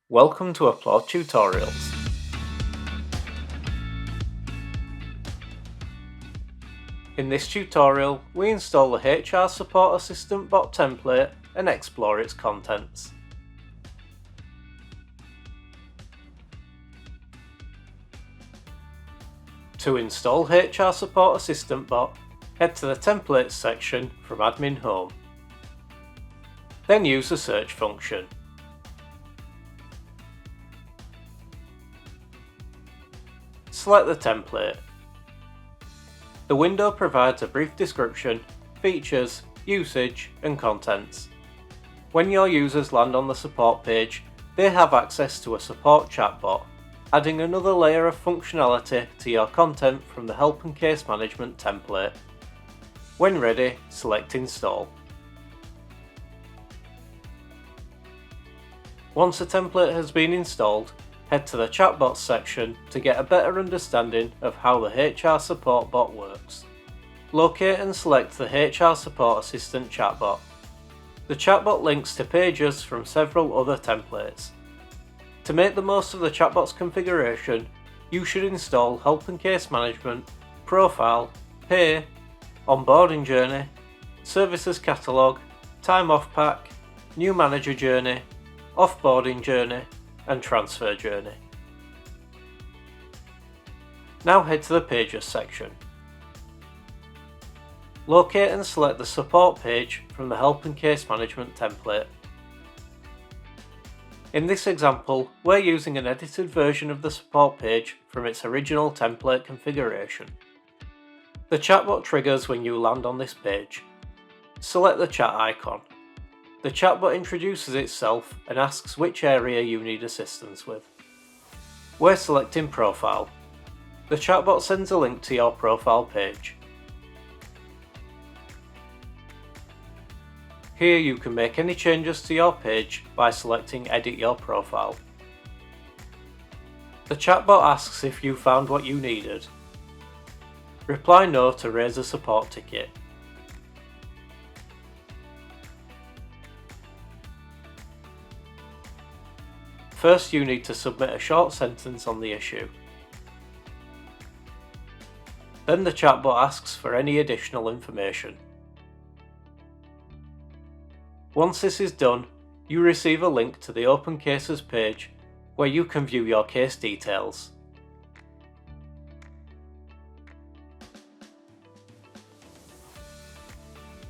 Welcome to Applaud Tutorials. In this tutorial, we install the HR Support Assistant bot template and explore its contents. To install HR Support Assistant bot, head to the Templates section from Admin Home. Then use the search function. Select the template. The window provides a brief description, features, usage, and contents. When your users land on the support page, they have access to a support chatbot, adding another layer of functionality to your content from the Help and Case Management template. When ready, select Install. Once the template has been installed, head to the Chatbots section to get a better understanding of how the HR Support bot works. Locate and select the HR Support Assistant chatbot. The chatbot links to pages from several other templates. To make the most of the chatbot's configuration, you should install Help and Case Management, Profile, Pay, Onboarding Journey, Services Catalog, Time Off Pack, New Manager Journey, Offboarding Journey, and Transfer Journey. Now head to the Pages section. Locate and select the Support page from the Help and Case Management template. In this example, we're using an edited version of the Support page from its original template configuration. The chatbot triggers when you land on this page. Select the chat icon. The chatbot introduces itself and asks which area you need assistance with. We're selecting Profile. The chatbot sends a link to your profile page. Here you can make any changes to your page by selecting Edit Your Profile. The chatbot asks if you found what you needed. Reply no to raise a support ticket. First, you need to submit a short sentence on the issue. Then the chatbot asks for any additional information. Once this is done, you receive a link to the Open Cases page where you can view your case details.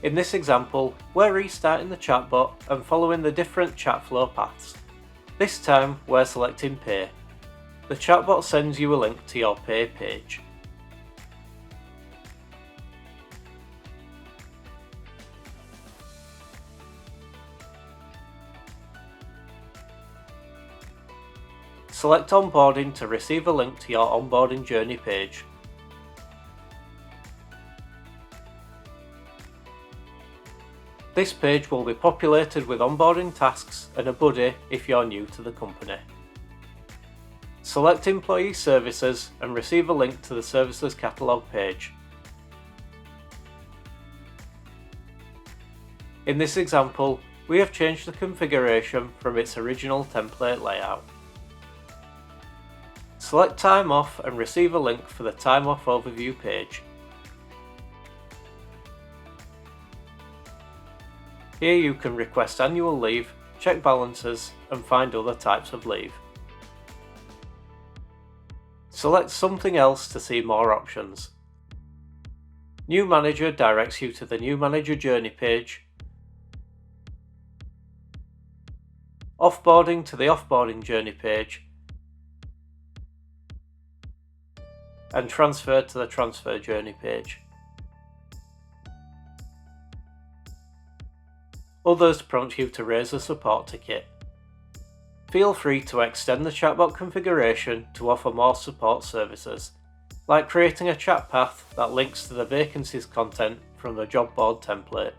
In this example, we're restarting the chatbot and following the different chat flow paths. This time, we're selecting Pay. The chatbot sends you a link to your Pay page. Select Onboarding to receive a link to your Onboarding Journey page. This page will be populated with onboarding tasks and a buddy if you're new to the company. Select Employee Services and receive a link to the Services Catalog page. In this example, we have changed the configuration from its original template layout. Select Time Off and receive a link for the Time Off Overview page. Here you can request annual leave, check balances, and find other types of leave. Select Something Else to see more options. New Manager directs you to the New Manager Journey page, Offboarding to the Offboarding Journey page, and Transfer to the Transfer Journey page. Others prompt you to raise a support ticket. Feel free to extend the chatbot configuration to offer more support services, like creating a chat path that links to the vacancies content from the job board template.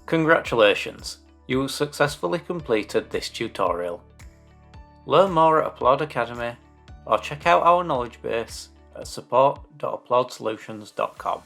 Congratulations, you successfully completed this tutorial. Learn more at Applaud Academy or check out our knowledge base at support.applaudsolutions.com.